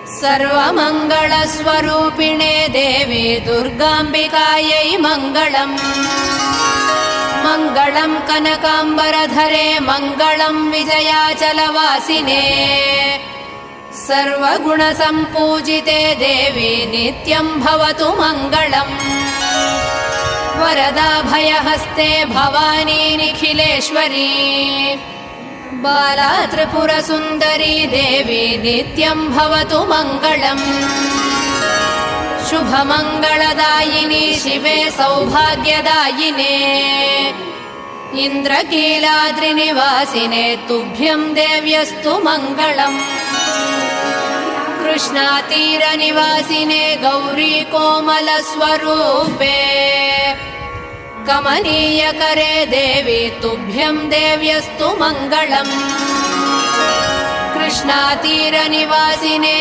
सर्वमङ्गलस्वरूपिणे देवी दुर्गाम्बिकायै मङ्गलम्। मङ्गलम् कनकाम्बरधरे मङ्गलम् विजयाचलवासिने। सर्वगुणसम्पूजिते देवी नित्यम् भवतु मङ्गलम्। वरदाभयहस्ते भवानी निखिलेश्वरी। बाला त्रिपुरसुन्दरी देवी नित्यम् भवतु मङ्गलम्। शुभमङ्गलदायिनी शिवे सौभाग्यदायिने। इन्द्रकीलाद्रिनिवासिने तुभ्यम् देव्यस्तु मङ्गलम्। कृष्णातीरनिवासिने गौरी कोमलस्वरूपे। कमनीयकरे देवी तुभ्यम् देव्यस्तु मङ्गलम्। कृष्णातीरनिवासिने